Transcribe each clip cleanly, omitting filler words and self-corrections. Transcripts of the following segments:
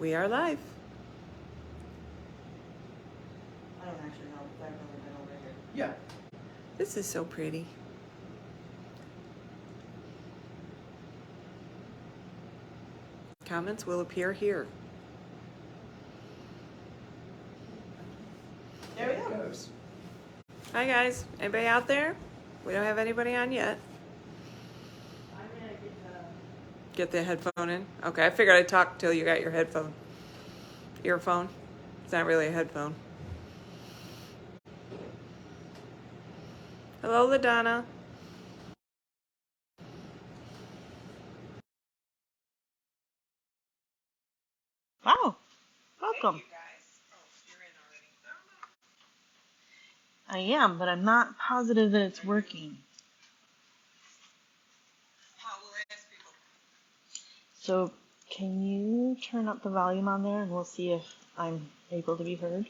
We are live. I don't actually know because I've never been over here. Yeah. This is so pretty. Comments will appear here. There we go. Hi guys. Anybody out there? We don't have anybody on yet. I'm gonna Get the headphone in. Okay, I figured I'd talk till you got your headphone. Earphone. It's not really a headphone. Hello, LaDonna. Wow. Welcome. I am, but I'm not positive that it's working. So, can you turn up the volume on there and we'll see if I'm able to be heard?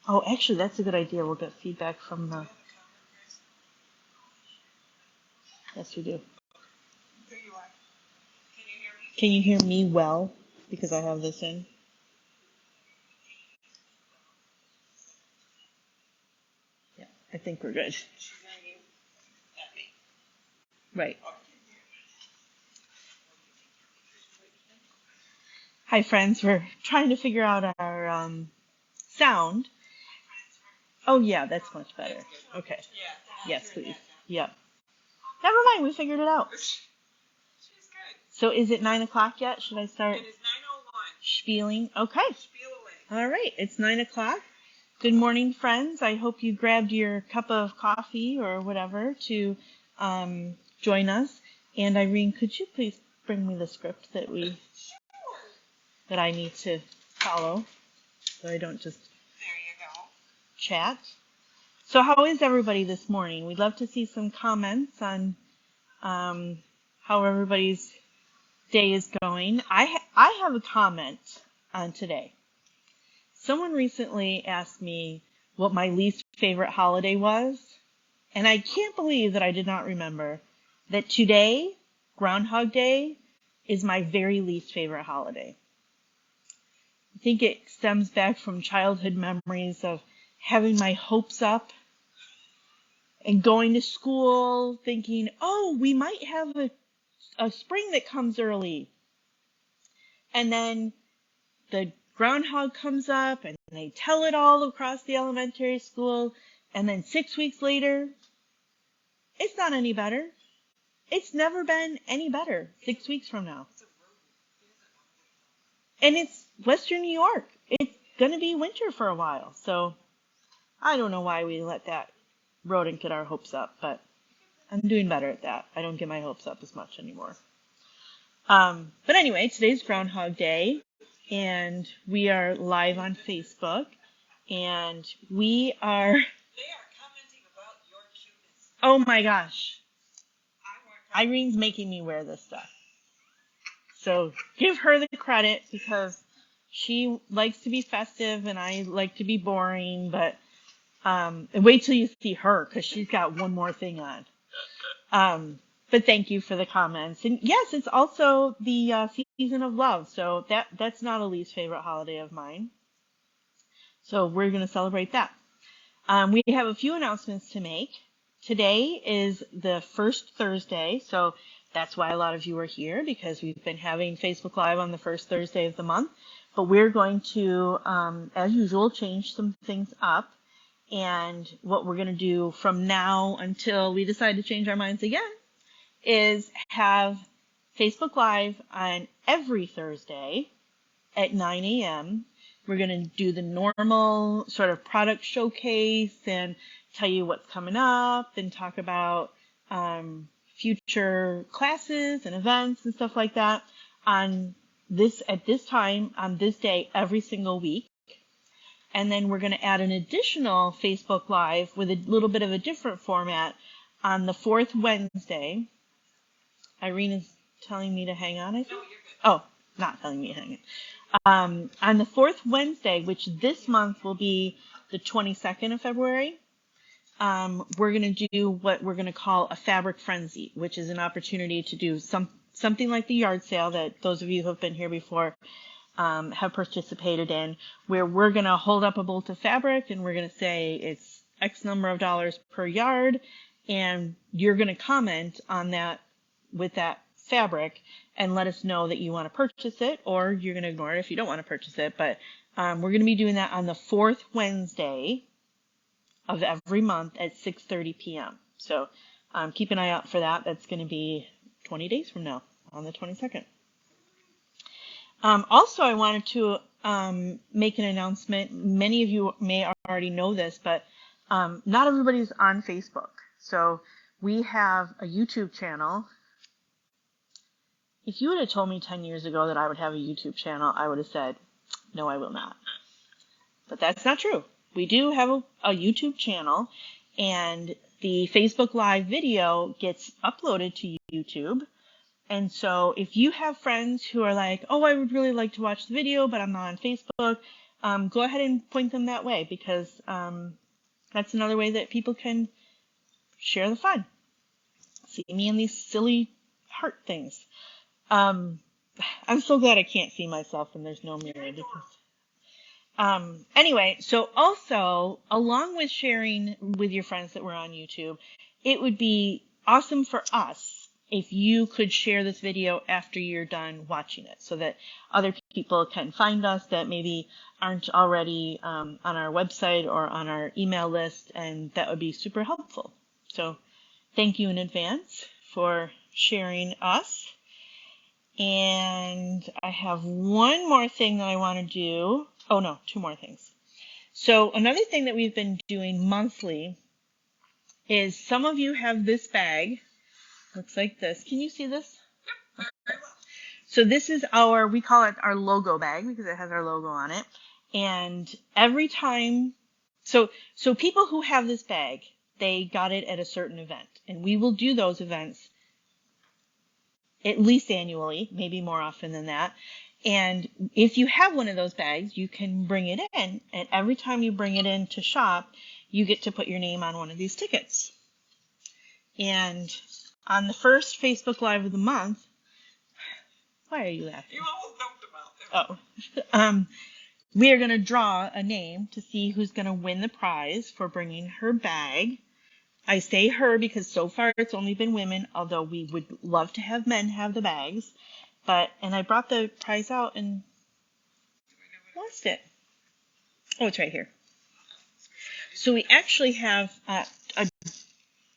Oh, actually, that's a good idea. We'll get feedback from the... Yes, we do. Can you hear me well? Because I have this in. Yeah, I think we're good. Right. Hi, friends. We're trying to figure out our sound. Oh, yeah, that's much better. Okay. Yes, please. Yep. Never mind. We figured it out. So is it 9 o'clock yet? Should I start? It is 9:01. Spieling. Okay. Spiel away. All right. It's 9 o'clock. Good morning, friends. I hope you grabbed your cup of coffee or whatever to join us. And Irene, could you please bring me the script that I need to follow so I don't just chat? So how is everybody this morning? We'd love to see some comments on how everybody's day is going. I have a comment on today. Someone recently asked me what my least favorite holiday was, and I can't believe that I did not remember that today, Groundhog Day, is my very least favorite holiday. I think it stems back from childhood memories of having my hopes up and going to school thinking, oh, we might have a spring that comes early. And then the groundhog comes up and they tell it all across the elementary school. And then 6 weeks later, it's not any better. It's never been any better 6 weeks from now. And it's Western New York. It's going to be winter for a while. So I don't know why we let that rodent get our hopes up, but I'm doing better at that. I don't get my hopes up as much anymore. But anyway, today's Groundhog Day, and we are live on Facebook, and we are... They are commenting about your cuteness. Oh my gosh. Irene's making me wear this stuff. So give her the credit because she likes to be festive and I like to be boring, but wait till you see her because she's got one more thing on. But thank you for the comments. And yes, it's also the season of love. So that's not a least favorite holiday of mine. So we're going to celebrate that. We have a few announcements to make. Today is the first Thursday. So that's why a lot of you are here, because we've been having Facebook Live on the first Thursday of the month. But we're going to, as usual, change some things up. And what we're going to do from now until we decide to change our minds again is have Facebook Live on every Thursday at 9 a.m. We're going to do the normal sort of product showcase and tell you what's coming up and talk about future classes and events and stuff like that at this time on this day every single week. And then we're going to add an additional Facebook Live with a little bit of a different format on the fourth Wednesday Irene is telling me to hang on, I think. Oh, not telling me to hang on. On the fourth Wednesday, which this month will be the 22nd of February, we're going to do what we're going to call a fabric frenzy, which is an opportunity to do something like the yard sale that those of you who have been here before have participated in, where we're going to hold up a bolt of fabric and we're going to say it's X number of dollars per yard, and you're going to comment on that with that fabric and let us know that you want to purchase it, or you're going to ignore it if you don't want to purchase it. But we're going to be doing that on the fourth Wednesday of every month at 6:30 p.m. So keep an eye out for that. That's going to be 20 days from now on the 22nd. Also, I wanted to make an announcement. Many of you may already know this, but not everybody's on Facebook. So we have a YouTube channel. If you would have told me 10 years ago that I would have a YouTube channel, I would have said, no, I will not. But that's not true. We do have a YouTube channel, and the Facebook Live video gets uploaded to YouTube. And so if you have friends who are like, oh, I would really like to watch the video, but I'm not on Facebook, go ahead and point them that way, because that's another way that people can share the fun. See me in these silly heart things. I'm so glad I can't see myself and there's no mirror. Because, anyway, so also, along with sharing with your friends that we're on YouTube, it would be awesome for us if you could share this video after you're done watching it, so that other people can find us that maybe aren't already on our website or on our email list, and that would be super helpful. So thank you in advance for sharing us. And I have one more thing that I want to do. Oh no, two more things. So another thing that we've been doing monthly is, some of you have this bag. Looks like this. Can you see this? Yep, very well. So this is we call it our logo bag because it has our logo on it. And every time, so people who have this bag, they got it at a certain event. And we will do those events at least annually, maybe more often than that. And if you have one of those bags, you can bring it in. And every time you bring it in to shop, you get to put your name on one of these tickets. And on the first Facebook Live of the month, why are you laughing? You almost dumped them out. Oh. We are going to draw a name to see who's going to win the prize for bringing her bag. I say her because so far it's only been women, although we would love to have men have the bags. And I brought the prize out and lost it. Oh, it's right here. So we actually have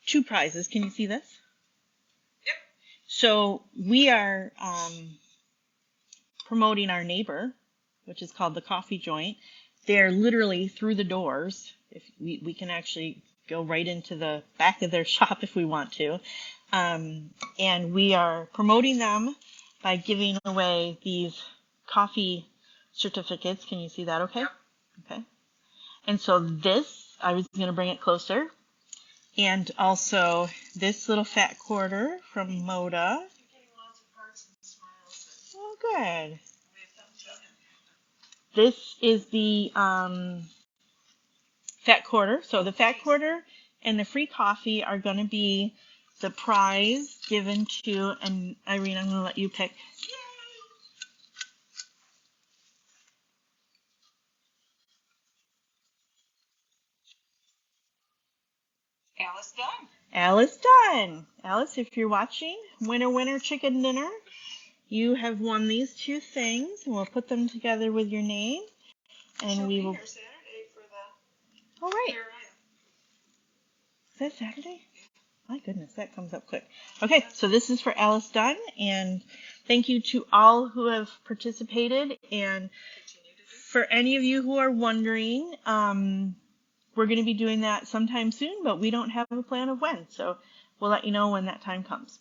two prizes. Can you see this? Yep. So we are promoting our neighbor, which is called the Coffee Joint. They're literally through the doors. If we can actually go right into the back of their shop if we want to. And we are promoting them by giving away these coffee certificates. Can you see that okay? Yep. Okay. And so this, I was going to bring it closer. And also this little fat quarter from Moda. You're getting lots of hearts and smiles. Oh, good. This is the fat quarter. So the fat quarter and the free coffee are going to be the prize given to, and Irene, I'm going to let you pick. Alice Dunn. Alice Dunn. Alice, if you're watching, winner, winner, chicken dinner. You have won these two things, and we'll put them together with your name. And we will. Here Saturday for the. All right. Is that Saturday? My goodness, that comes up quick. Okay, so this is for Alice Dunn, and thank you to all who have participated. And for any of you who are wondering, we're going to be doing that sometime soon, but we don't have a plan of when, so we'll let you know when that time comes.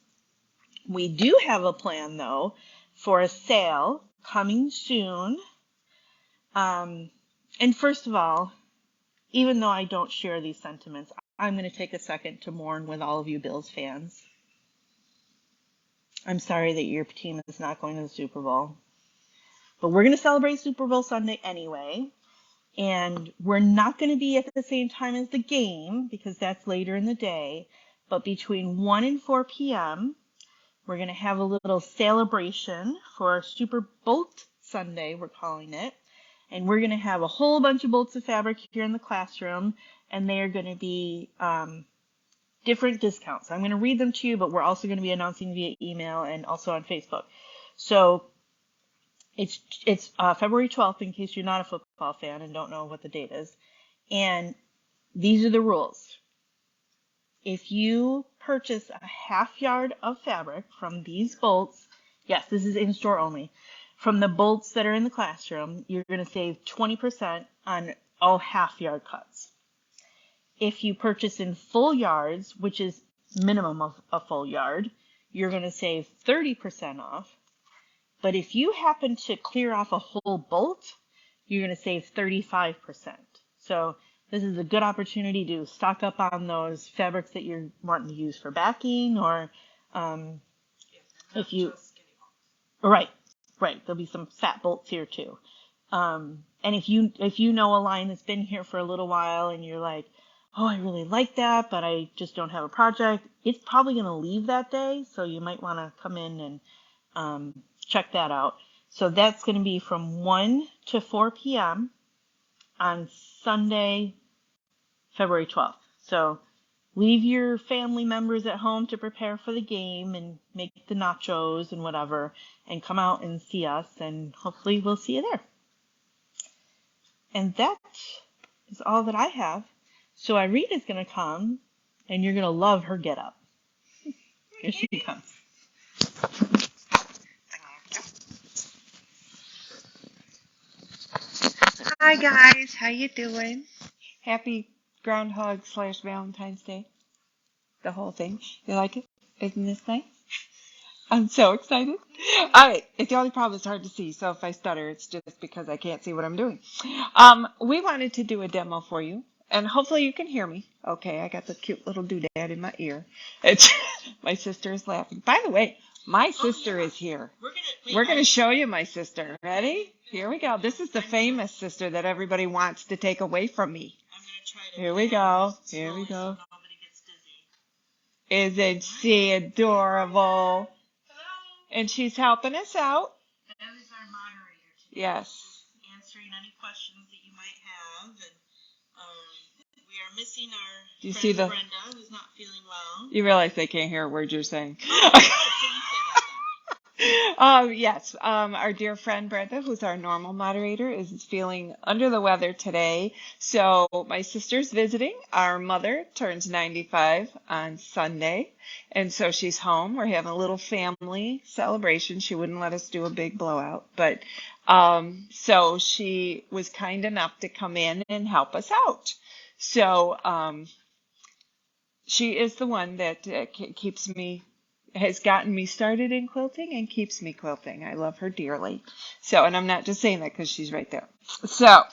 We do have a plan, though, for a sale coming soon. And first of all, even though I don't share these sentiments, I'm going to take a second to mourn with all of you Bills fans. I'm sorry that your team is not going to the Super Bowl. But we're going to celebrate Super Bowl Sunday anyway. And we're not going to be at the same time as the game because that's later in the day. But between 1 and 4 p.m., we're going to have a little celebration for Super Bolt Sunday, we're calling it. And we're going to have a whole bunch of bolts of fabric here in the classroom. And they are going to be different discounts. I'm going to read them to you, but we're also going to be announcing via email and also on Facebook. So it's February 12th, in case you're not a football fan and don't know what the date is. And these are the rules. If you purchase a half yard of fabric from these bolts, yes, this is in-store only, from the bolts that are in the classroom, you're going to save 20% on all half yard cuts. If you purchase in full yards, which is minimum of a full yard, you're going to save 30% off. But if you happen to clear off a whole bolt, you're going to save 35%. So this is a good opportunity to stock up on those fabrics that you're wanting to use for backing, or if you, right, there'll be some fat bolts here too. And if you know a line that's been here for a little while and you're like, oh, I really like that, but I just don't have a project, it's probably going to leave that day, so you might want to come in and check that out. So that's going to be from 1 to 4 p.m. on Sunday, February 12th. So leave your family members at home to prepare for the game and make the nachos and whatever, and come out and see us, and hopefully we'll see you there. And that is all that I have. So Irene is going to come, and you're going to love her get up. Here she comes. Hi guys, how you doing? Happy Groundhog / Valentine's Day. The whole thing. You like it? Isn't this nice? I'm so excited. Alright, the only problem is hard to see, so if I stutter, it's just because I can't see what I'm doing. We wanted to do a demo for you, and hopefully you can hear me. Okay, I got the cute little doodad in my ear. It's my sister is laughing. By the way, my sister is here. We're gonna show you my sister. Ready? Here we go. This is the famous sister that everybody wants to take away from me. Here we go. Here we go. Isn't she adorable? And she's helping us out. That is our moderator today. Yes. Answering any questions that you might have. And we are missing our Do you friend see the? Brenda, who's not feeling well. You realize they can't hear a word you're saying. Oh, so you say that then. Yes, our dear friend Brenda, who's our normal moderator, is feeling under the weather today. So my sister's visiting. Our mother turns 95 on Sunday, and so she's home. We're having a little family celebration. She wouldn't let us do a big blowout, but so she was kind enough to come in and help us out. So she is the one that has gotten me started in quilting and keeps me quilting. I love her dearly. So, and I'm not just saying that because she's right there. So,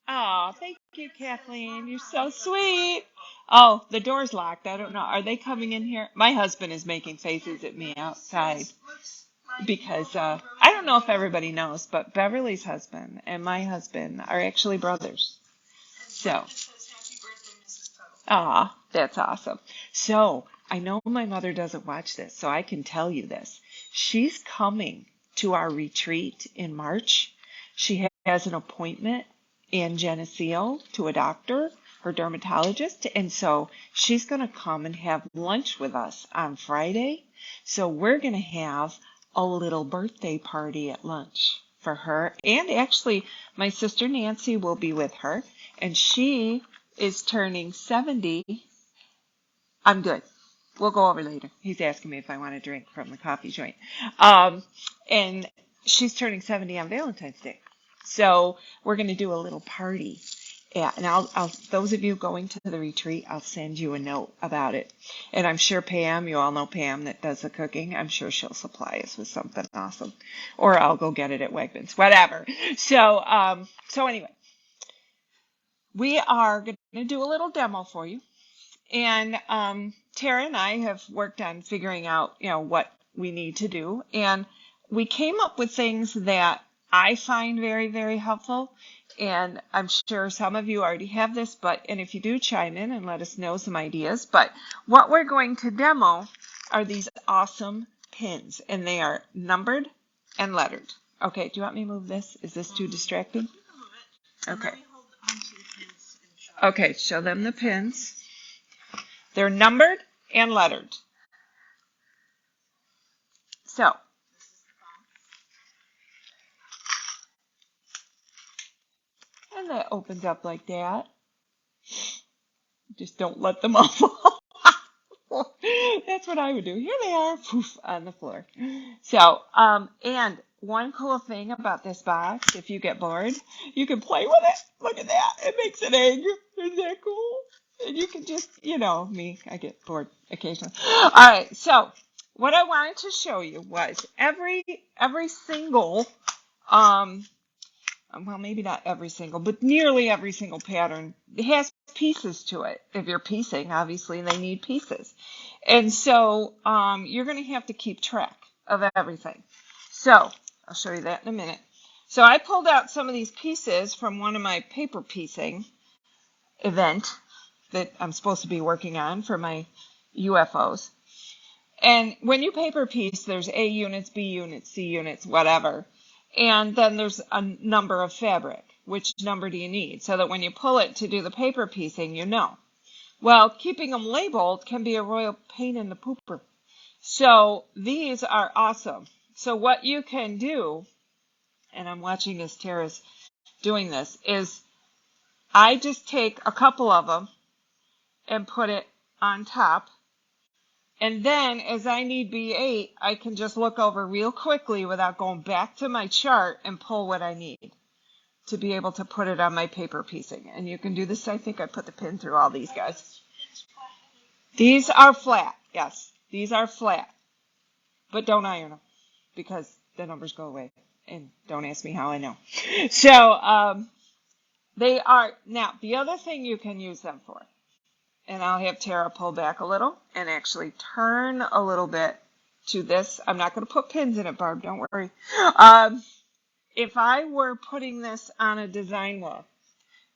oh, thank you, Kathleen. You're so sweet. Oh, the door's locked. I don't know. Are they coming in here? My husband is making faces at me outside because I don't know if everybody knows, but Beverly's husband and my husband are actually brothers. So. Ah, that's awesome. So I know my mother doesn't watch this, so I can tell you this. She's coming to our retreat in March. She has an appointment in Geneseo to a doctor, her dermatologist, and so she's going to come and have lunch with us on Friday. So we're going to have a little birthday party at lunch for her. And actually, my sister Nancy will be with her, and she is turning 70. I'm good. We'll go over later. He's asking me if I want a drink from the coffee joint. And she's turning 70 on Valentine's Day. So we're going to do a little party. Yeah, and I'll those of you going to the retreat, I'll send you a note about it. And I'm sure Pam, you all know Pam that does the cooking. I'm sure she'll supply us with something awesome. Or I'll go get it at Wegmans, whatever. So anyway. We are going to do a little demo for you. And Tara and I have worked on figuring out, what we need to do. And we came up with things that I find very, very helpful. And I'm sure some of you already have this, and if you do, chime in and let us know some ideas. But what we're going to demo are these awesome pins, and they are numbered and lettered. Okay, do you want me to move this? Is this too distracting? Okay. Okay, show them the pins. They're numbered and lettered. So, and that opens up like that. Just don't let them all fall. That's what I would do. Here they are, poof, on the floor. So, and one cool thing about this box, if you get bored, you can play with it. Look at that. It makes an egg. Isn't that cool? And you can just, me, I get bored occasionally. All right, so what I wanted to show you was every single, well, maybe not every single, but nearly every single pattern has pieces to it. If you're piecing, obviously, they need pieces. And so you're going to have to keep track of everything. So I'll show you that in a minute. So I pulled out some of these pieces from one of my paper piecing event that I'm supposed to be working on for my UFOs. And when you paper piece, there's A units, B units, C units, whatever. And then there's a number of fabric. Which number do you need? So that when you pull it to do the paper piecing, you know. Well, keeping them labeled can be a royal pain in the pooper. So these are awesome. So what you can do, and I'm watching as Tara's doing this, is I just take a couple of them and put it on top. And then as I need B8, I can just look over real quickly without going back to my chart and pull what I need to be able to put it on my paper piecing. And you can do this. I think I put the pin through all these guys. These are flat. Yes, these are flat. But don't iron them because the numbers go away. And don't ask me how I know. So they are. Now, the other thing you can use them for, and I'll have Tara pull back a little and actually turn a little bit to this. I'm not going to put pins in it, Barb. Don't worry. If I were putting this on a design wall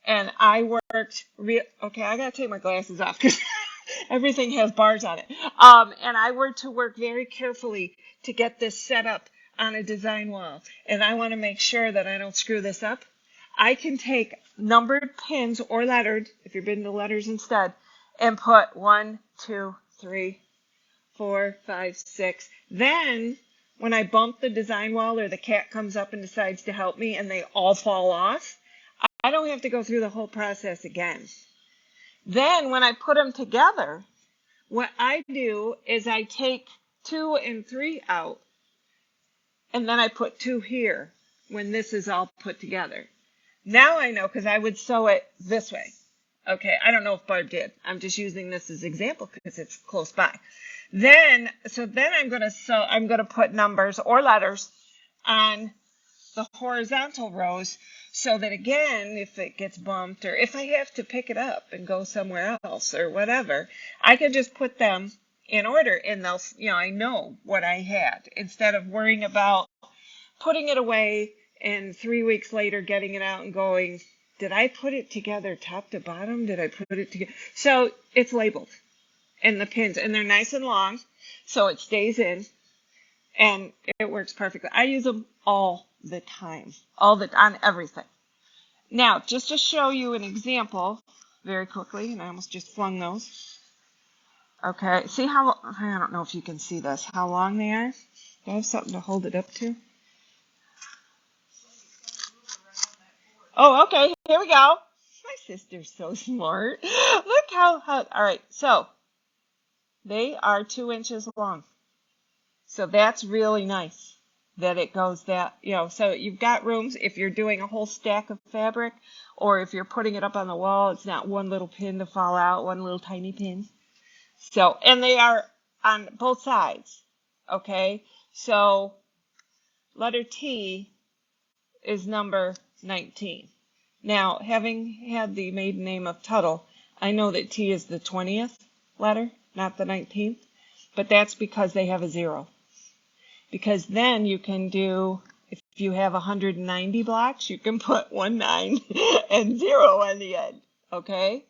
and I worked okay, I got to take my glasses off because everything has bars on it. And I were to work very carefully to get this set up on a design wall, and I want to make sure that I don't screw this up, I can take numbered pins or lettered, if you're bidding the letters instead, and put 1, 2, 3, 4, 5, 6. Then when I bump the design wall or the cat comes up and decides to help me and they all fall off, I don't have to go through the whole process again. Then when I put them together, what I do is I take 2 and 3 out, and then I put 2 here when this is all put together. Now I know because I would sew it this way. Okay, I don't know if Barb did. I'm just using this as an example because it's close by. Then I'm going to put numbers or letters on the horizontal rows so that, again, if it gets bumped or if I have to pick it up and go somewhere else or whatever, I can just put them in order and they'll, I know what I had instead of worrying about putting it away and 3 weeks later getting it out and going, did I put it together top to bottom? Did I put it together? So it's labeled and the pins, and they're nice and long so it stays in and it works perfectly. I use them all the time, on everything. Now, just to show you an example very quickly, and I almost just flung those. Okay, see how, I don't know if you can see this, how long they are? Do I have something to hold it up to? Oh, okay, here we go. My sister's so smart. Look how, all right, so they are 2 inches long. So that's really nice that it goes that, so you've got rooms if you're doing a whole stack of fabric or if you're putting it up on the wall, it's not one little pin to fall out, one little tiny pin. So, and they are on both sides, okay? So letter T is number 19. Now, having had the maiden name of Tuttle, I know that T is the 20th letter, not the 19th, but that's because they have a 0. Because then you can do, if you have 190 blocks, you can put 19 and 0 on the end, okay?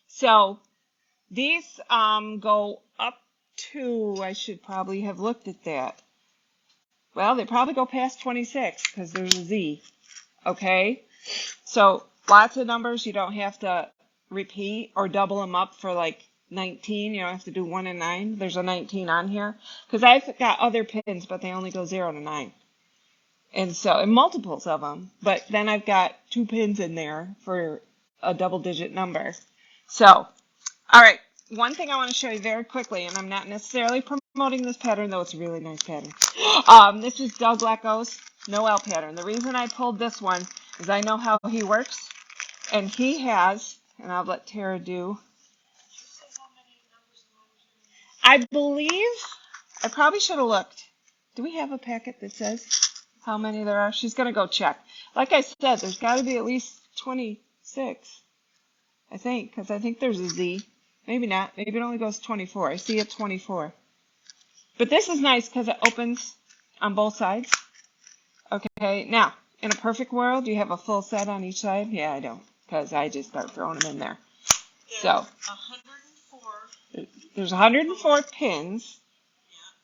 So these go up to, I should probably have looked at that. Well, they probably go past 26 because there's a Z, okay? So lots of numbers, you don't have to repeat or double them up for like 19. You don't have to do 1 and 9. There's a 19 on here because I've got other pins, but they only go 0 to 9. And so, and multiples of them, but then I've got 2 pins in there for a double-digit number. So, all right, one thing I want to show you very quickly, and I'm not necessarily promoting this pattern, though it's a really nice pattern. This is Doug Lecko's Noel pattern. The reason I pulled this one is I know how he works, and he has, and I'll let Tara do. I believe, I probably should have looked. Do we have a packet that says how many there are? She's going to go check. Like I said, there's got to be at least 26, I think, because I think there's a Z. Maybe not. Maybe it only goes 24. I see it 24. But this is nice because it opens on both sides. Okay, now, in a perfect world, do you have a full set on each side? Yeah, I don't, because I just start throwing them in there. So, 104. There's 104 pins,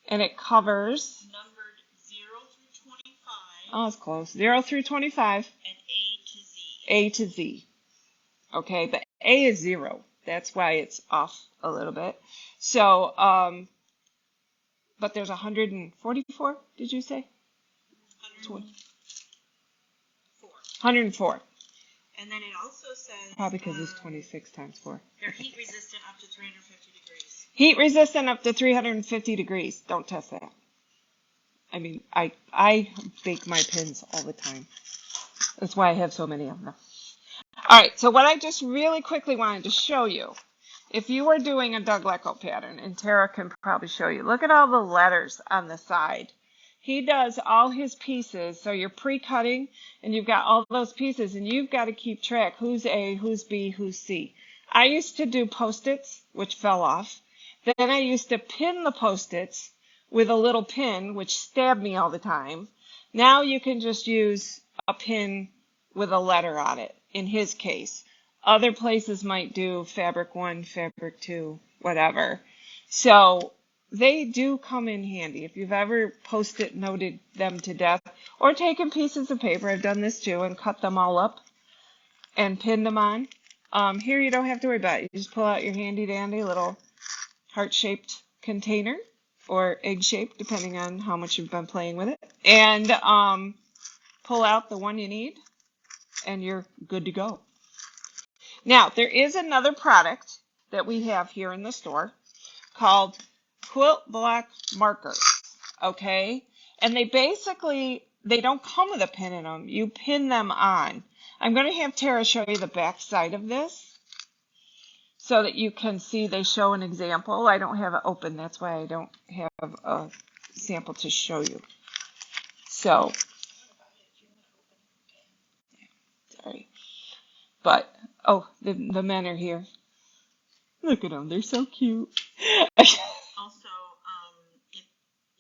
and it covers, Numbered 0 through 25. oh, it's close, 0 through 25, And A to Z. A to Z. Okay, the A is 0. That's why it's off a little bit. So, but there's 144, did you say? 104. And then it also says Probably because it's 26 times 4. they're heat resistant up to 350 degrees. Heat resistant up to 350 degrees. Don't test that. I mean, I bake my pins all the time. That's why I have so many of them. All right, so what I just really quickly wanted to show you, if you were doing a Doug Lecko pattern, and Tara can probably show you, look at all the letters on the side. He does all his pieces, so you're pre-cutting, and you've got all those pieces, and you've got to keep track. Who's A, who's B, who's C. I used to do Post-its, which fell off. Then I used to pin the Post-its with a little pin, which stabbed me all the time. Now you can just use a pin with a letter on it, in his case. Other places might do fabric 1, fabric 2, whatever. So they do come in handy. If you've ever Post-it noted them to death, or taken pieces of paper, I've done this too, and cut them all up and pinned them on. Here you don't have to worry about it. You just pull out your handy dandy little heart-shaped container, or egg-shaped, depending on how much you've been playing with it, and pull out the one you need, and you're good to go. Now, there is another product that we have here in the store called Quilt Block Markers, okay? And they don't come with a pin in them. You pin them on. I'm going to have Tara show you the back side of this so that you can see they show an example. I don't have it open. That's why I don't have a sample to show you. So, sorry. But, oh, the men are here. Look at them. They're so cute. Also,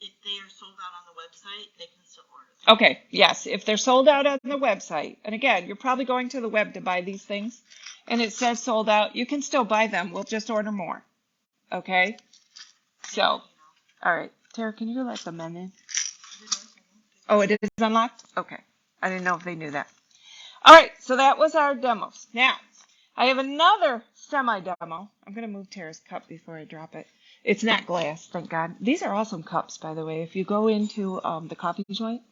if they are sold out on the website, they can still order them. Okay, yes, if they're sold out on the website, and again, you're probably going to the web to buy these things, and it says sold out, you can still buy them. We'll just order more. Okay? So, all right. Tara, can you let the men in? Oh, it is unlocked? Okay. I didn't know if they knew that. All right, so that was our demos. Now, I have another semi-demo. I'm going to move Tara's cup before I drop it. It's not glass, thank God. These are awesome cups, by the way. If you go into the coffee joint,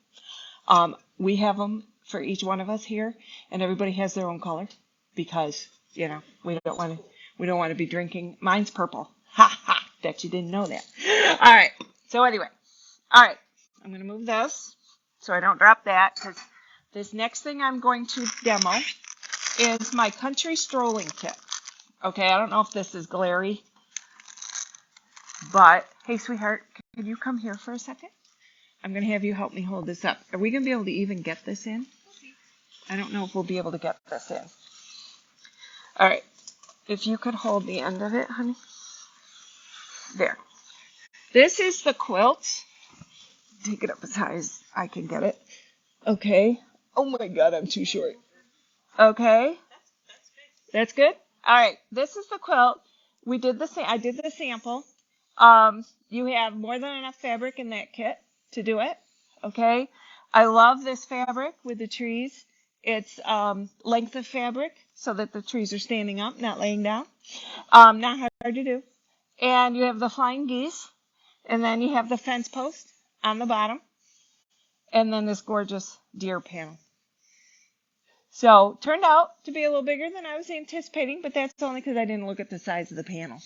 we have them for each one of us here, and everybody has their own color because, you know, we don't want to be drinking. Mine's purple. Ha ha! Bet you didn't know that. All right. So anyway, all right. I'm going to move this so I don't drop that because this next thing I'm going to demo is my country strolling kit. Okay, I don't know if this is glary, but hey, sweetheart, can you come here for a second? I'm going to have you help me hold this up. Are we going to be able to even get this in? I don't know if we'll be able to get this in. All right. if you could hold the end of it, honey. There. This is the quilt. Take it up as high as I can get it. Okay. Oh my God, I'm too short. Okay. That's good? All right. This is the quilt. We did I did the sample. You have more than enough fabric in that kit to do it. Okay. I love this fabric with the trees. It's length of fabric so that the trees are standing up, not laying down. Not hard to do. And you have the flying geese, and then you have the fence post on the bottom, and then this gorgeous deer panel. So turned out to be a little bigger than I was anticipating, but that's only because I didn't look at the size of the panel.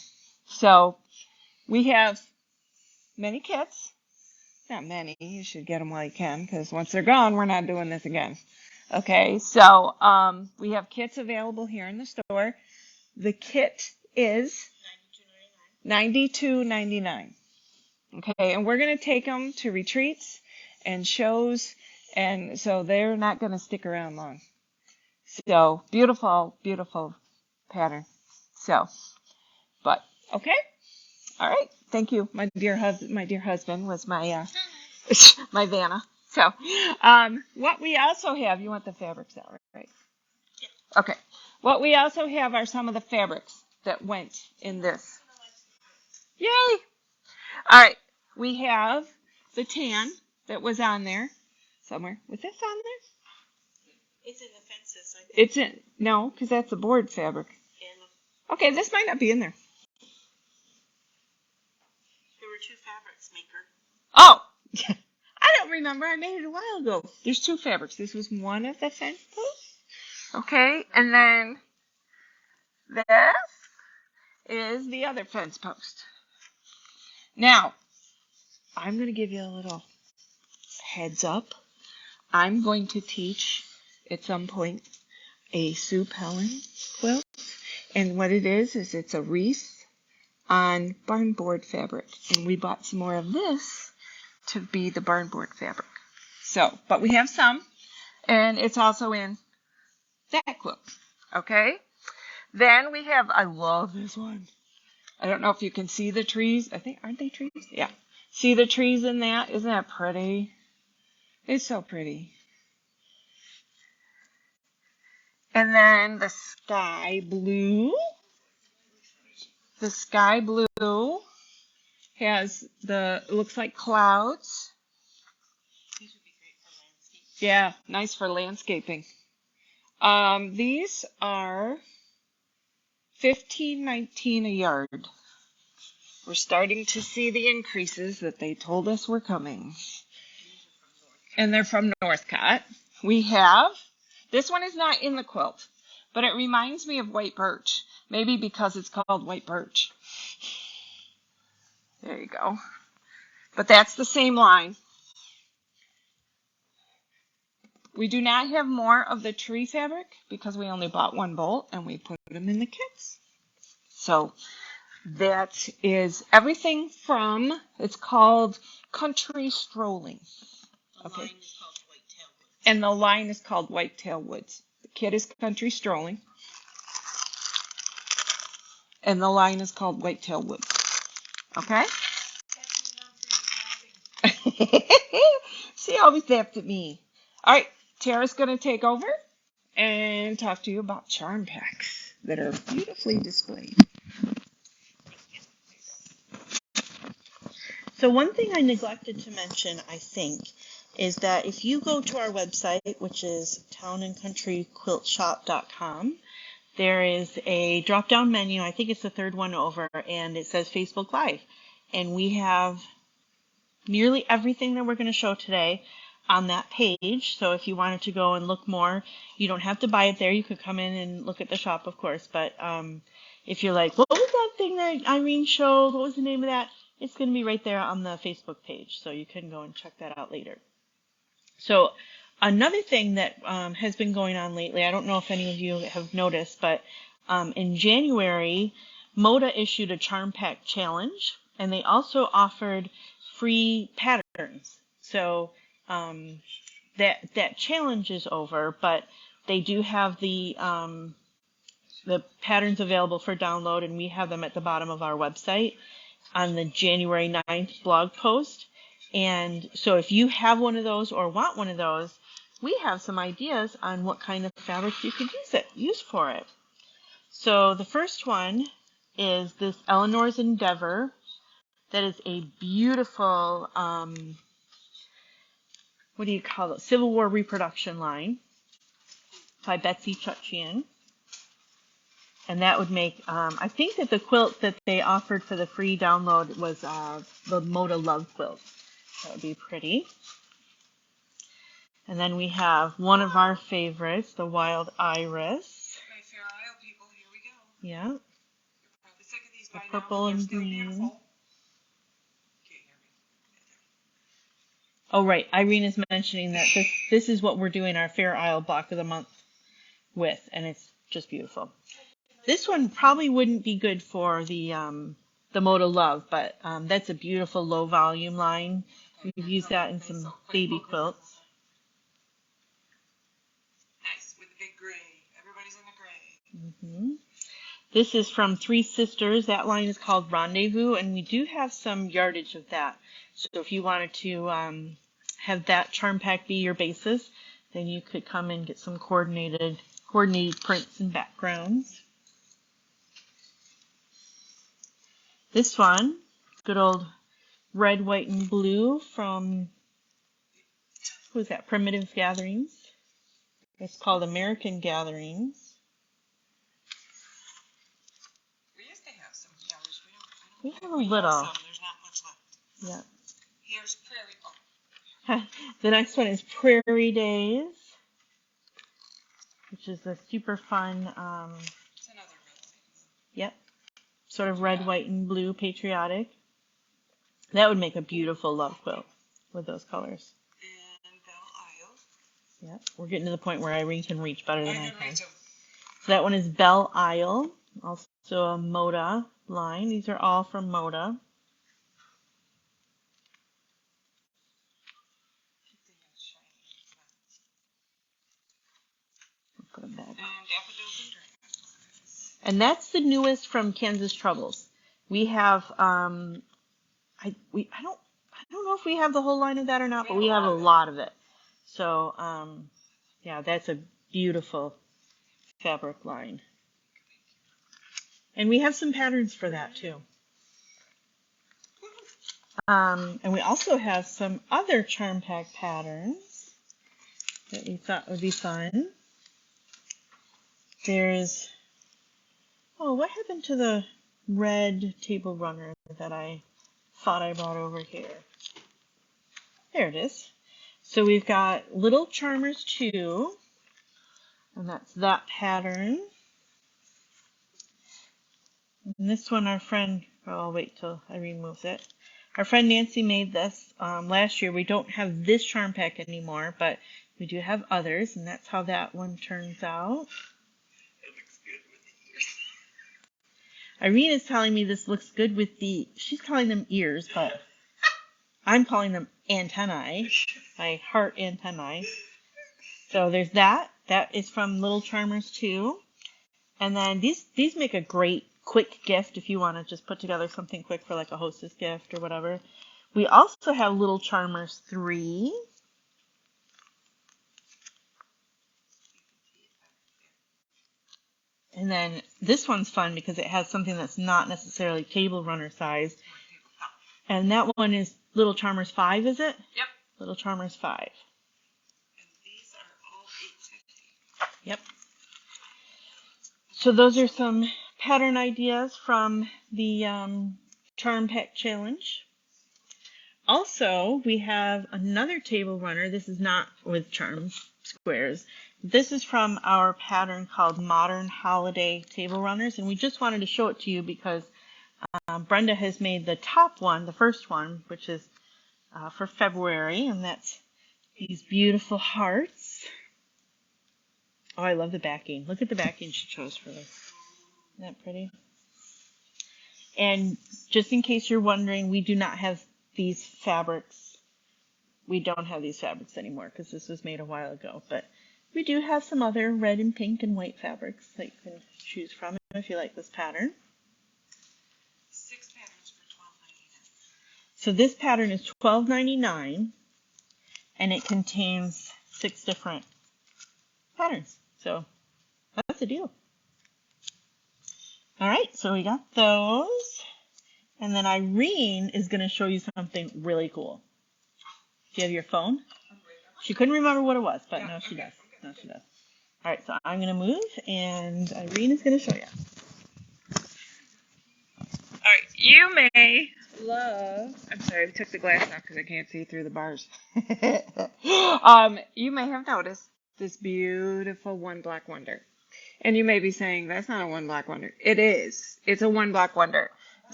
So we have many kits. Not many. You should get them while you can, because once they're gone, we're not doing this again. Okay, so we have kits available here in the store. The kit is $92.99. Okay, and we're going to take them to retreats and shows, and so they're not going to stick around long. So beautiful, beautiful pattern. So, but okay, all right. Thank you, my dear husband was my my Vanna. So, what we also have, you want the fabrics out, right? Yeah. Okay. What we also have are some of the fabrics that went in this. Yay! All right. We have the tan that was on there somewhere. Was this on there? It's in the fences, I think. It's in, no, because that's the board fabric. Yeah. Okay, this might not be in there. There were two fabrics, maker. Oh! I don't remember. I made it a while ago. There's two fabrics. This was one of the fence posts. Okay, and then this is the other fence post. Now, I'm going to give you a little heads up. I'm going to teach at some point a Sue Pellin quilt. And what it is it's a wreath on barnboard fabric. And we bought some more of this to be the barnboard fabric. So, but we have some. And it's also in that quilt. Okay? Then we have, I love this one. I don't know if you can see the trees. I think, aren't they trees? Yeah. See the trees in that? Isn't that pretty? It's so pretty. And then the sky blue. The sky blue has it looks like clouds. These would be great for landscape. Yeah, nice for landscaping. These are $15.19 a yard. We're starting to see the increases that they told us were coming. And they're from Northcott. We have, this one is not in the quilt, but it reminds me of white birch. Maybe because it's called white birch. There you go. But that's the same line. We do not have more of the tree fabric because we only bought one bolt and we put them in the kits. So that is everything from, it's called Country Strolling. Okay. And the line is called Whitetail Woods. The kit is Country Strolling. And the line is called Whitetail Woods. Okay? She always laughed at me. All right, Tara's going to take over and talk to you about charm packs that are beautifully displayed. So one thing I neglected to mention, I think, is that if you go to our website, which is townandcountryquiltshop.com, there is a drop-down menu. I think it's the third one over, and it says Facebook Live. And we have nearly everything that we're going to show today on that page. So if you wanted to go and look more, you don't have to buy it there. You could come in and look at the shop, of course. But if you're like, what was that thing that Irene showed? What was the name of that? It's going to be right there on the Facebook page. So you can go and check that out later. So another thing that has been going on lately, I don't know if any of you have noticed, but in January, Moda issued a charm pack challenge, and they also offered free patterns. So that challenge is over, but they do have the the patterns available for download, and we have them at the bottom of our website on the January 9th blog post. And so if you have one of those or want one of those, we have some ideas on what kind of fabrics you could use for it. So the first one is this Eleanor's Endeavor. That is a beautiful, what do you call it? Civil War reproduction line by Betsy Chutchian. And that would make, I think that the quilt that they offered for the free download was the Moda Love quilt. That would be pretty. And then we have one of our favorites, the Wild Iris. My Fair Isle people, here we go. Yeah. You're probably sick of these The by now, purple but they're and still green. beautiful. Can't hear me. Oh, right. Irene is mentioning that this is what we're doing our Fair Isle block of the month with, and it's just beautiful. This one probably wouldn't be good for the Moda Love, but that's a beautiful low volume line. We've used that in some baby quilts. Nice, with the big gray. Everybody's in the gray. Mm-hmm. This is from Three Sisters. That line is called Rendezvous, and we do have some yardage of that. So if you wanted to have that charm pack be your basis, then you could come and get some coordinated prints and backgrounds. This one, good old red, white, and blue from, who is that, Primitive Gatherings. It's called American Gatherings. We used to have some yellows. We have a little. Some. There's not much left. Yeah. Here's Prairie. Oh. The next one is Prairie Days, which is a super fun, It's another really. yep, sort of red, white, and blue patriotic. That would make a beautiful love quilt with those colors. And Belle Isle. Yep, we're getting to the point where Irene can reach better than I can can. reach 'em. So that one is Belle Isle, also a Moda line. These are all from Moda. Put them back. And Daffodils and Dragons. And that's the newest from Kansas Troubles. We have I don't know if we have the whole line of that or not, but we have a lot of it. So yeah, that's a beautiful fabric line. And we have some patterns for that too. And we also have some other charm pack patterns that we thought would be fun. There's, oh, what happened to the red table runner that I thought I brought over here? There it is. So we've got Little Charmers 2, and that's that pattern. And this one, our friend, oh, I'll wait till Irene moves it. Our friend Nancy made this last year. We don't have this charm pack anymore, but we do have others, and that's how that one turns out. It looks good with the ears. Irene is telling me this looks good with she's calling them ears, but I'm calling them antennae, my heart antennae. So there's that. That is from Little Charmers 2. And then these make a great quick gift if you want to just put together something quick for like a hostess gift or whatever. We also have Little Charmers 3. And then this one's fun because it has something that's not necessarily table runner size. And that one is Little Charmers 5, is it? Yep. Little Charmers 5. And these are all $8.50. Yep. So those are some pattern ideas from the Charm Pack Challenge. Also, we have another table runner. This is not with charm squares. This is from our pattern called Modern Holiday Table Runners, and we just wanted to show it to you because Brenda has made the top one, the first one, which is for February, and that's these beautiful hearts. Oh, I love the backing. Look at the backing she chose for this. Isn't that pretty? And just in case you're wondering, we do not have these fabrics. We don't have these fabrics anymore because this was made a while ago, but We do have some other red and pink and white fabrics that you can choose from if you like this pattern. 6 patterns for $12.99. So this pattern is $12.99 and it contains 6 different patterns. So that's a deal. All right, so we got those. And then Irene is going to show you something really cool. Do you have your phone? She couldn't remember what it was, but now she does. Now she does. All right, so I'm going to move, and Irene is going to show you. All right, you may love. I'm sorry, I took the glass off because I can't see through the bars. You may have noticed this beautiful one block wonder. And you may be saying, that's not a one block wonder. It is. It's a one block wonder.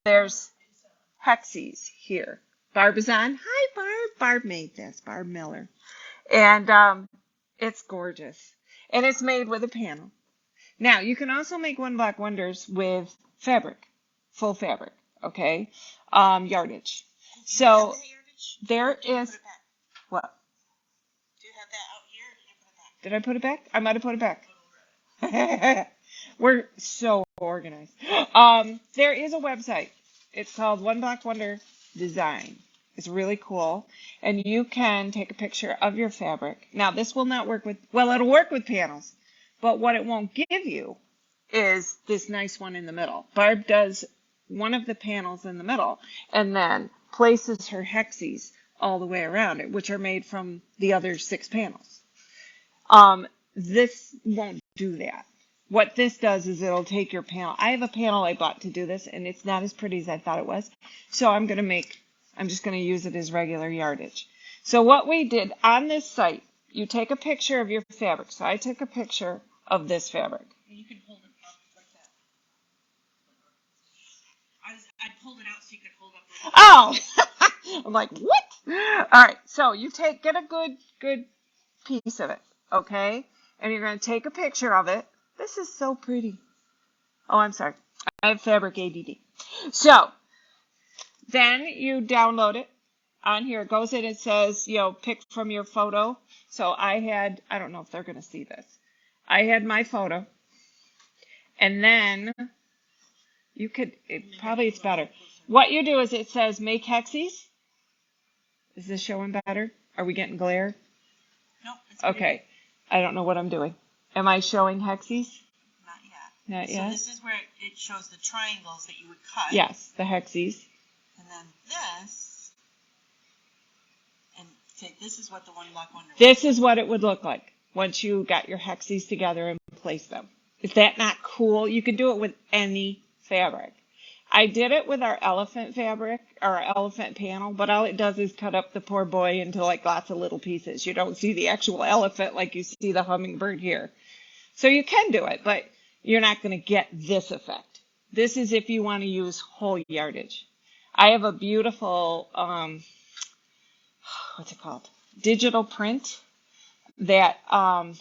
There's hexes here. Barb is on. Hi, Barb. Barb made this. Barb Miller. And it's gorgeous. And it's made with a panel. Now, you can also make one block wonders with fabric, full fabric, okay? Yardage. So there is, what? Do you have that out here, or did you put it back? Did I put it back? I might have put it back. We're so organized. There is a website. It's called One Block Wonder Design. It's really cool. And you can take a picture of your fabric. Now, this will not work with, well, it'll work with panels. But what it won't give you is this nice one in the middle. Barb does one of the panels in the middle and then places her hexes all the way around it, which are made from the other 6 panels. This won't do that. What this does is it'll take your panel. I have a panel I bought to do this, and it's not as pretty as I thought it was. So I'm just going to use it as regular yardage. So what we did on this site, you take a picture of your fabric. So I took a picture of this fabric. You can hold it up like that. I pulled it out so you could hold up. Oh! I'm like, what? All right, so you get a good piece of it, okay? And you're going to take a picture of it. This is so pretty. Oh, I'm sorry. I have fabric ADD. So then you download it. On here it goes in, it says, pick from your photo. So I don't know if they're going to see this. I had my photo. And then it's better. What you do is it says make hexes. Is this showing better? Are we getting glare? No. Okay. I don't know what I'm doing. Am I showing hexes? Not yet. Not yet? So this is where it shows the triangles that you would cut. Yes, the hexes. And then this, and say this is what the one block wonder. This is what it would look like once you got your hexes together and placed them. Is that not cool? You can do it with any fabric. I did it with our elephant fabric, or our elephant panel, but all it does is cut up the poor boy into like lots of little pieces. You don't see the actual elephant like you see the hummingbird here. So you can do it, but you're not going to get this effect. This is if you want to use whole yardage. I have a beautiful, what's it called? Digital print that I'm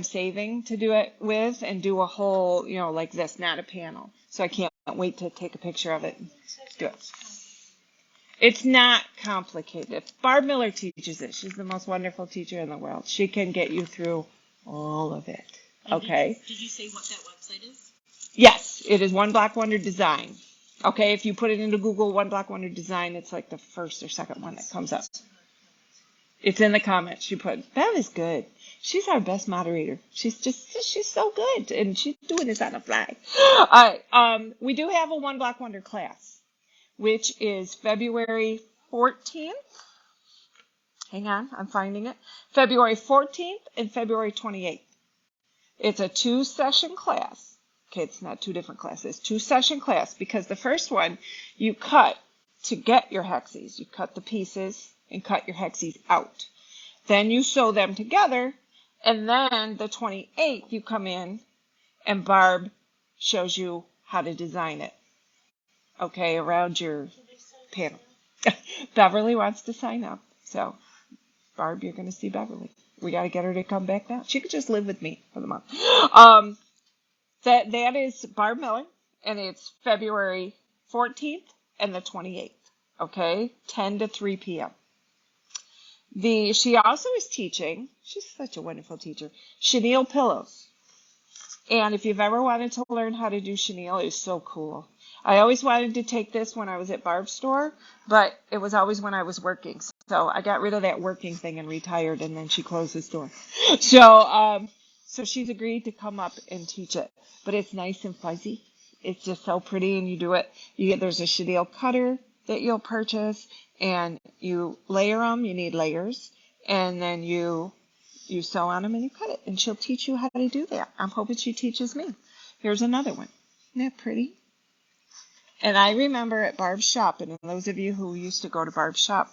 saving to do it with and do a whole, like this, not a panel. So I can't wait to take a picture of it and do it. It's not complicated. Barb Miller teaches it. She's the most wonderful teacher in the world. She can get you through all of it. Okay? Did you say what that website is? Yes, it is One Block Wonder Design. Okay, if you put it into Google, One Block Wonder Design, it's like the first or second one that comes up. It's in the comments. She put, Bev is good. She's our best moderator. She's so good. And she's doing this on the fly. All right. We do have a One Block Wonder class, which is February 14th. Hang on, I'm finding it. February 14th and February 28th. It's a 2-session class. Okay, it's not 2 different classes. 2-session class because the first one you cut to get your hexes. You cut the pieces and cut your hexes out. Then you sew them together, and then the 28th you come in and Barb shows you how to design it. Okay, around your panel. Beverly wants to sign up. So, Barb, you're going to see Beverly. We got to get her to come back now. She could just live with me for the month. That is Barb Miller, and it's February 14th and the 28th. Okay, 10 to 3 p.m. She also is teaching. She's such a wonderful teacher. Chenille pillows. And if you've ever wanted to learn how to do chenille, it's so cool. I always wanted to take this when I was at Barb's store, but it was always when I was working. So I got rid of that working thing and retired, and then she closed the store. So she's agreed to come up and teach it. But it's nice and fuzzy. It's just so pretty, and you do it. There's a chenille cutter that you'll purchase, and you layer them. You need layers, and then you sew on them and you cut it, and she'll teach you how to do that. I'm hoping she teaches me. Here's another one. Isn't that pretty? And I remember at Barb's shop, and those of you who used to go to Barb's shop,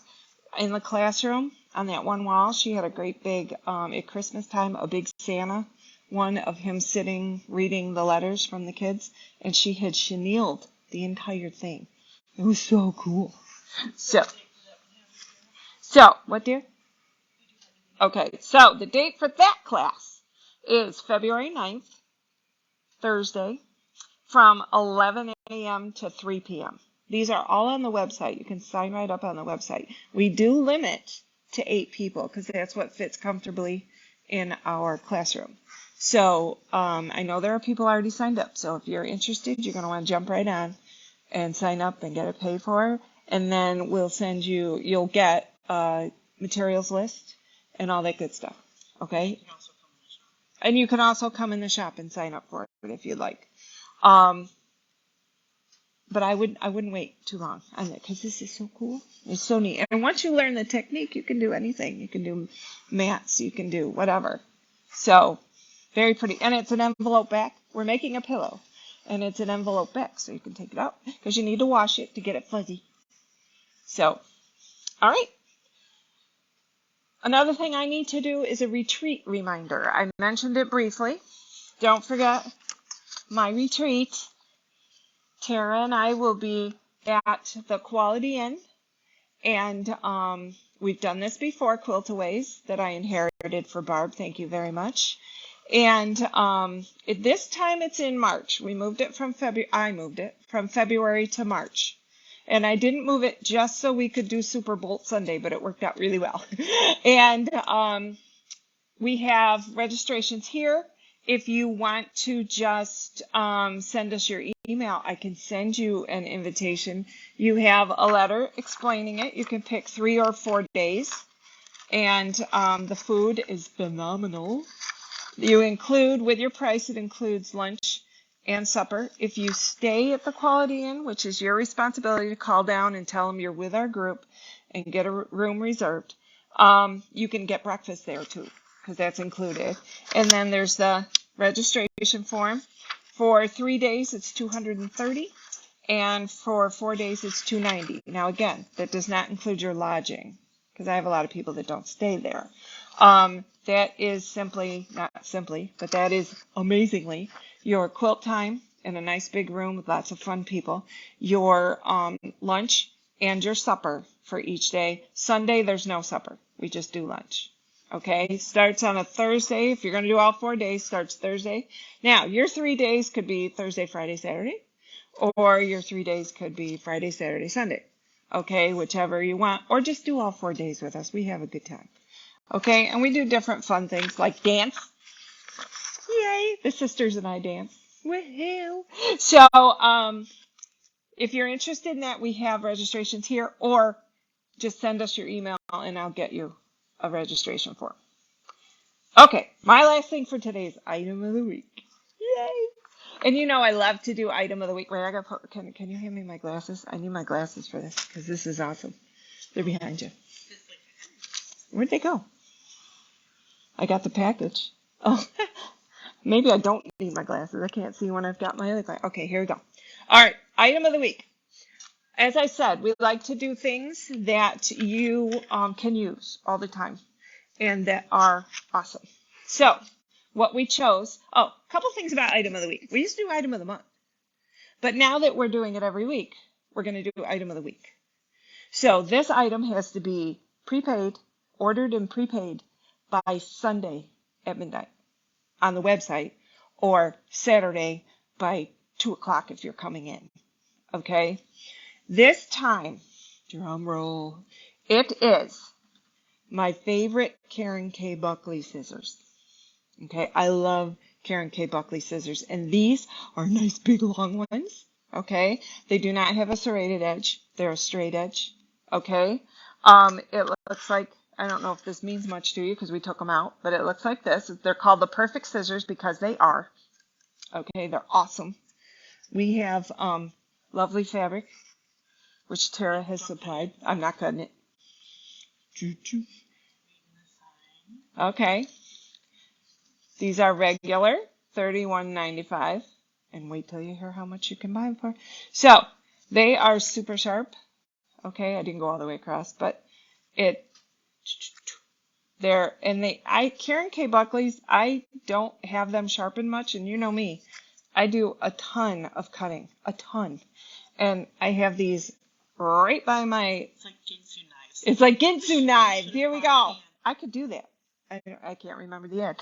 in the classroom on that one wall, she had a great big, at Christmas time, a big Santa, one of him sitting reading the letters from the kids, and she had chenilled the entire thing. It was so cool. So what, dear? Okay, so the date for that class is February 9th, Thursday, from 11 a.m. to 3 p.m. These are all on the website. You can sign right up on the website. We do limit to 8 people because that's what fits comfortably in our classroom. So I know there are people already signed up. So if you're interested, you're going to want to jump right on and sign up and get it paid for. And then we'll send you, you'll get a materials list and all that good stuff. Okay? And you can also come in the shop and sign up for it if you'd like. But I wouldn't wait too long on it because this is so cool. It's so neat. And once you learn the technique, you can do anything. You can do mats. You can do whatever. So very pretty. And it's an envelope back. We're making a pillow. And it's an envelope back, so you can take it out because you need to wash it to get it fuzzy. So, all right. Another thing I need to do is a retreat reminder. I mentioned it briefly. Don't forget my retreat. Tara and I will be at the Quality Inn, and we've done this before, Quiltaways, that I inherited for Barb. Thank you very much. And this time it's in March. We moved it from February. I moved it from February to March. And I didn't move it just so we could do Super Bowl Sunday, but it worked out really well. And we have registrations here. If you want to just send us your email, I can send you an invitation. You have a letter explaining it. You can pick 3 or 4 days. And the food is phenomenal. You include, with your price, it includes lunch and supper. If you stay at the Quality Inn, which is your responsibility to call down and tell them you're with our group and get a room reserved, you can get breakfast there too, because that's included. And then there's the registration form. For 3 days, it's $230, and for 4 days, it's $290. Now, again, that does not include your lodging, because I have a lot of people that don't stay there. That is simply, not simply, but that is amazingly your quilt time in a nice big room with lots of fun people, your lunch, and your supper for each day. Sunday, there's no supper. We just do lunch. Okay, starts on a Thursday. If you're going to do all 4 days, starts Thursday. Now, your 3 days could be Thursday, Friday, Saturday, or your 3 days could be Friday, Saturday, Sunday. Okay, whichever you want, or just do all 4 days with us. We have a good time. Okay, and we do different fun things like dance. Yay, the sisters and I dance. Woohoo! So, if you're interested in that, we have registrations here, or just send us your email and I'll get you a registration form. Okay, my last thing for today is item of the week. Yay! And you know I love to do item of the week. Wait, I got can you hand me my glasses? I need my glasses for this because this is awesome. They're behind you. Where'd they go? I got the package. Oh, maybe I don't need my glasses. I can't see when I've got my other glasses. Okay, here we go. All right, item of the week. As I said, we like to do things that you can use all the time and that are awesome. So what we chose, a couple things about item of the week. We used to do item of the month, but now that we're doing it every week, we're going to do item of the week. So this item has to be prepaid, ordered and prepaid by Sunday at midnight on the website, or Saturday by 2 o'clock if you're coming in. Okay? This time, drum roll, it is My favorite Karen K. Buckley scissors. Okay, I love Karen K. Buckley scissors, and these are nice big long ones. Okay, they do not have a serrated edge; they're a straight edge. Okay, it looks like, I don't know if this means much to you because we took them out, but it looks like this. They're called the perfect scissors because they are. Okay, they're awesome. We have lovely fabric, which Tara has supplied. I'm not cutting it. Okay. These are regular, $31.95. And wait till you hear how much you can buy them for. So, they are super sharp. Okay, I didn't go all the way across, but it, Karen K. Buckley's, I don't have them sharpened much, and you know me. I do a ton of cutting, a ton. And I have these right by my, It's like Ginsu knives. it's like Ginsu knives. Here we go. I could do that. I can't remember the end.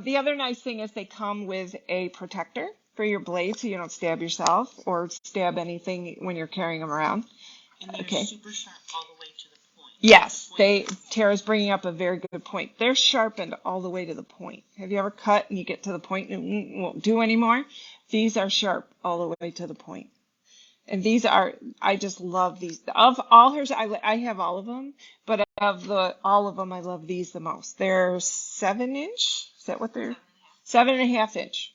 The other nice thing is they come with a protector for your blade so you don't stab yourself or stab anything when you're carrying them around. And they're Okay. super sharp all the way to the point. Yes, Tara's bringing up a very good point. They're sharpened all the way to the point. Have you ever cut and you get to the point and it won't do anymore? These are sharp all the way to the point. And these are, I just love these. Of all hers, I have all of them, but of all of them, I love these the most. They're 7-inch. Is that what they're? 7.5 inch.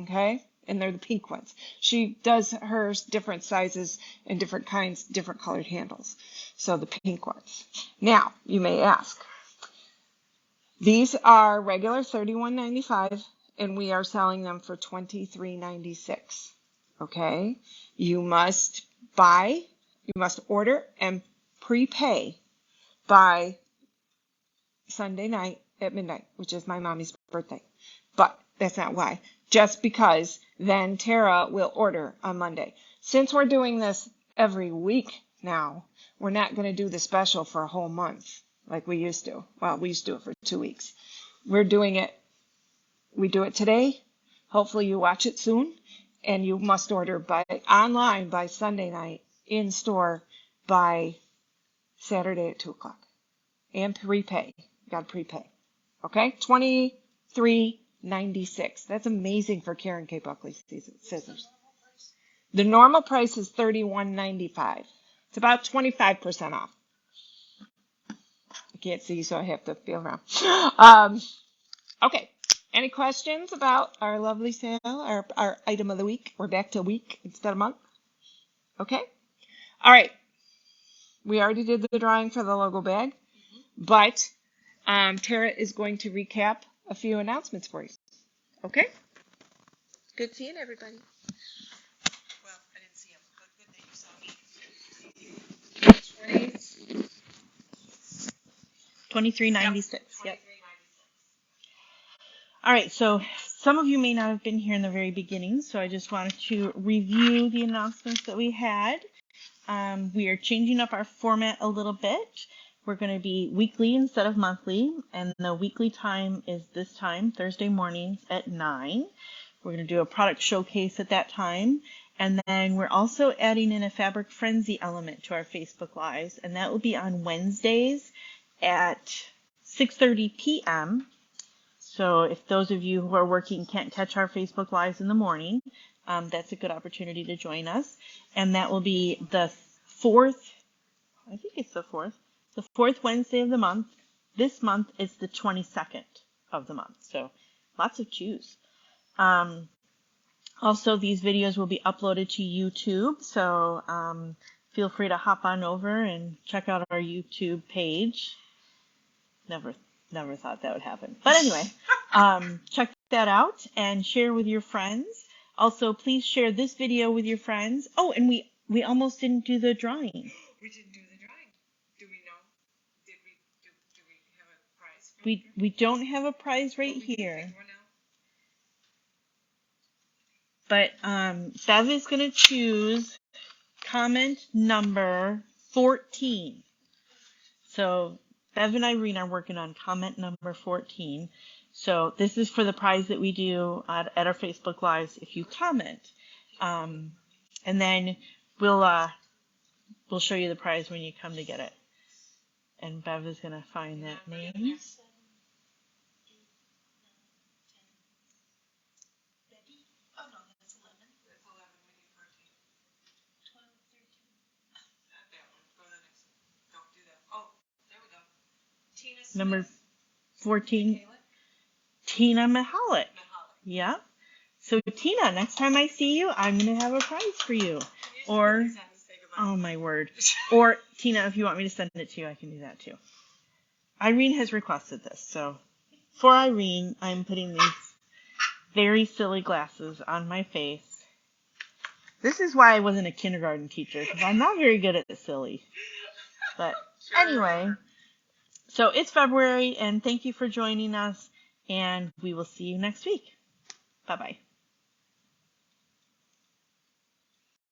Okay? And they're the pink ones. She does hers different sizes and different kinds, different colored handles. So the pink ones. Now, you may ask, these are regular $31.95, and we are selling them for $23.96. Okay? You must order and prepay by Sunday night at midnight, which is my mommy's birthday. But that's not why. Just because then Tara will order on Monday. Since we're doing this every week now, we're not going to do the special for a whole month like we used to. Well, we used to do it for 2 weeks. We do it today. Hopefully you watch it soon. And you must order online by Sunday night, in store by Saturday at 2 o'clock. And prepay. You got to prepay. Okay? $23.96. That's amazing for Karen K. Buckley scissors. The normal price is $31.95. It's about 25% off. I can't see, so I have to feel around. Okay. Any questions about our lovely sale, our item of the week? We're back to week instead of month. Okay. All right. We already did the drawing for the logo bag, but Tara is going to recap a few announcements for you. Okay? Good seeing everybody. Well, I didn't see him, but good that you saw me. $23.96. Yep. All right, so some of you may not have been here in the very beginning, so I just wanted to review the announcements that we had. We are changing up our format a little bit. We're going to be weekly instead of monthly, and the weekly time is this time, Thursday mornings at 9. We're going to do a product showcase at that time, and then we're also adding in a Fabric Frenzy element to our Facebook Lives, and that will be on Wednesdays at 6:30 p.m. So if those of you who are working can't catch our Facebook Lives in the morning, that's a good opportunity to join us. And that will be the fourth Wednesday of the month. This month is the 22nd of the month. So lots of choose. Also, these videos will be uploaded to YouTube. So feel free to hop on over and check out our YouTube page. Never thought that would happen. But anyway, check that out and share with your friends. Also, please share this video with your friends. Oh, and we almost didn't do the drawing. We didn't do the drawing. Do we know? Do we have a prize? We don't have a prize right here. But Bev is going to choose comment number 14. So Bev and Irene are working on comment number 14. So this is for the prize that we do at our Facebook Lives if you comment. And then we'll show you the prize when you come to get it. And Bev is going to find that name. Number 14, Tina Mahalik. Yep. So Tina, next time I see you, I'm going to have a prize for you. Or, oh my word. Or Tina, if you want me to send it to you, I can do that too. Irene has requested this, so for Irene, I'm putting these very silly glasses on my face. This is why I wasn't a kindergarten teacher, because I'm not very good at silly. But anyway, so it's February, and thank you for joining us, and we will see you next week. Bye-bye.